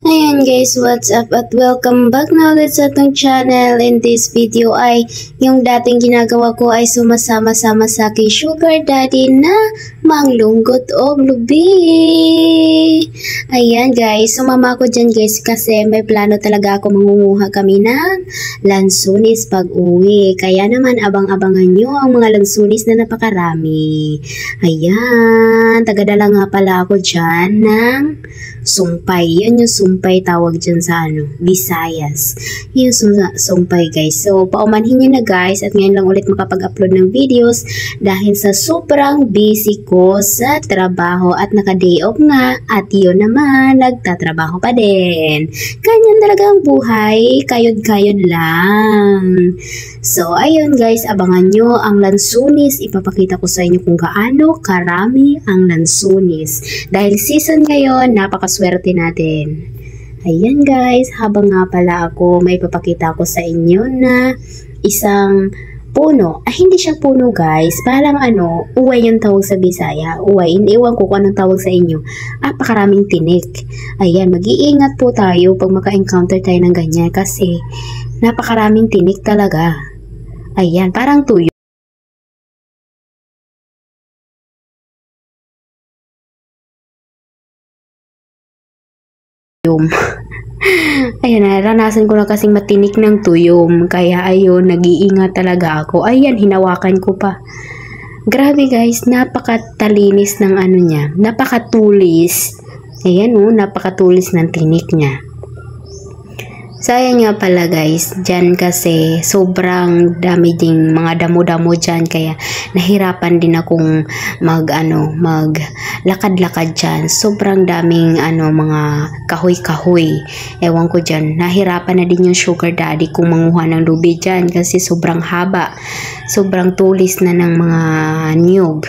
Ayan guys, what's up at welcome back na ulit sa atong channel. In this video ay yung dating ginagawa ko ay sumasama-sama sa aking sugar daddy na manglunggot og lubi. Ayan guys, sumama ko dyan guys kasi may plano talaga ako mangunguha kami ng lansunis pag uwi. Kaya naman abang-abangan nyo ang mga lansunis na napakarami. Ayan, tagadala nga pala ako dyan ng sumpay. Yan yung sumpay tawag dyan sa Visayas. Yung sumpay guys. So, paumanhin nyo na guys at ngayon lang ulit makapag-upload ng videos dahil sa sobrang busy ko sa trabaho at naka-day off nga at yun naman, nagtatrabaho pa din. Ganyan talaga ang buhay. Kayod-kayod lang. So, ayun guys, abangan nyo ang lansunis. Ipapakita ko sa inyo kung gaano karami ang lansunis. Dahil season ngayon, napakaswerte natin. Ayan guys, habang nga pala ako, may papakita ko sa inyo na isang puno. Hindi siya puno guys. Parang uway yung tawag sa Bisaya. Uway. Iniwan ko kung anong tawag sa inyo. Pakaraming tinik. Ayan, mag-iingat po tayo pag maka-encounter tayo ng ganyan kasi napakaraming tinik talaga. Ayan, parang tuyo. Ayan, naranasan ko na kasing matinik ng tuyom. Kaya ayun, nag-iingat talaga ako. Ayan, hinawakan ko pa. Grabe guys, napakatalinis ng niya. Napakatulis. Ayan napakatulis ng tinik niya. Sayang nga pala guys, dyan kasi sobrang dami ding mga damo-damo dyan kaya nahirapan din akong maglakad-lakad dyan. Sobrang daming mga kahoy-kahoy. Ewan ko dyan, nahirapan na din yung sugar daddy kung manguha ng lubi dyan kasi sobrang haba. Sobrang tulis na ng mga niyog.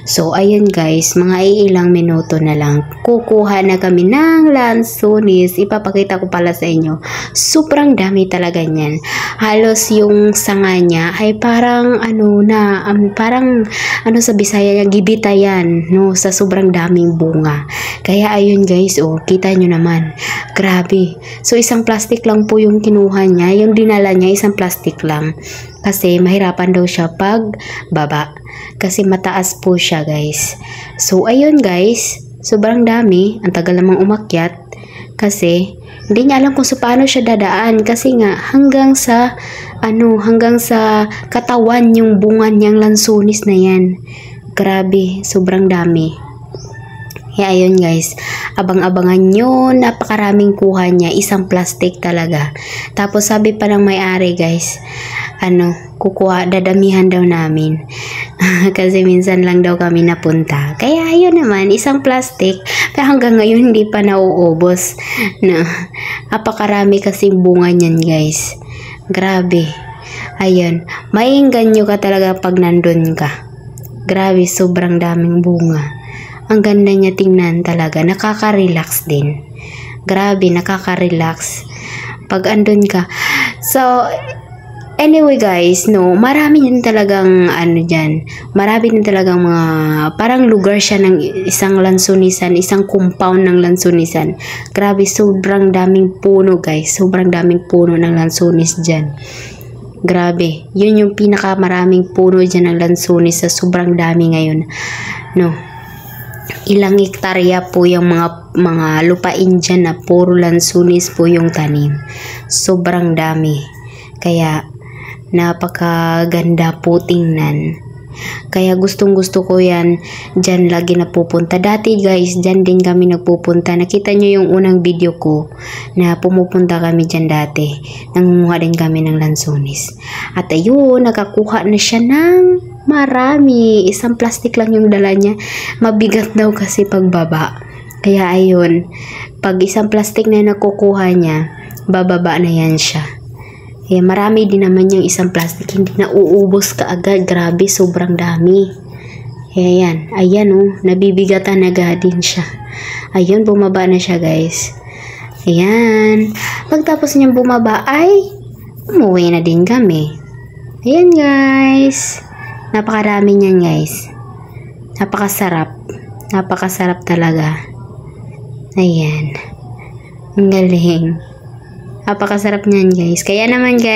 So ayun guys, mga ilang minuto na lang kukuha na kami ng lansunis. Ipapakita ko pala sa inyo. Sobrang dami talaga niyan. Halos yung sanga niya ay parang parang sa Bisaya niya, gibitayan sa sobrang daming bunga. Kaya ayun guys, kita nyo naman. Grabe. So isang plastic lang po yung kinuha niya. Yung dinala niya, isang plastic lang. Kasi mahirapan daw siya pag baba. Kasi mataas po siya guys. So ayun guys, sobrang dami. Ang tagal namang umakyat. Kasi hindi niya alam kung paano siya dadaan. Kasi nga hanggang sa katawan yung bunga niyang lansunis na yan. Grabe, sobrang dami. Kaya ayun guys, abang-abangan nyo, napakaraming kuha niya, isang plastic talaga. Tapos sabi pa ng may-ari guys, dadamihan daw namin. Kasi minsan lang daw kami napunta. Kaya ayun naman, isang plastic, pero hanggang ngayon hindi pa nauubos. Napakarami kasing bunga niyan guys. Grabe. Ayun, maiinggan nyo ka talaga pag nandun ka. Grabe, sobrang daming bunga. Ang ganda niya tingnan talaga. Nakaka-relax din. Grabe, nakaka-relax. Pag andun ka. So, anyway guys, marami din talagang dyan. Marami din talagang mga, parang lugar siya ng isang lansunisan, isang compound ng lansunisan. Grabe, sobrang daming puno guys. Sobrang daming puno ng lansunis dyan. Grabe, yun yung pinakamaraming puno dyan ng lansunis sa sobrang dami ngayon. Ilang hektarya po yung mga lupain dyan na puro lansunis po yung tanim. Sobrang dami. Kaya napakaganda po tingnan. Kaya gustong-gusto ko yan. Dyan lagi napupunta. Dati guys, dyan din kami nagpupunta. Nakita nyo yung unang video ko na pumupunta kami dyan dati. Nangunguha din kami ng lansunis. At ayun, nakakuha na siya ng marami. Isang plastic lang yung dala niya. Mabigat daw kasi pagbaba. Kaya ayun, pag isang plastic na nakukuha niya, bababa na yan siya. Kaya marami din naman yung isang plastic. Hindi na uubos kaagad. Grabe, sobrang dami. Kaya yan. Ayan nabibigatan na din siya. Ayun, bumaba na siya guys. Ayan. Pagtapos niyang bumaba ay umuwi na din kami. Ayan guys. Napakarami niyan guys. Napakasarap. Napakasarap talaga. Ayan. Ang galing. Napakasarap niyan guys. Kaya naman guys,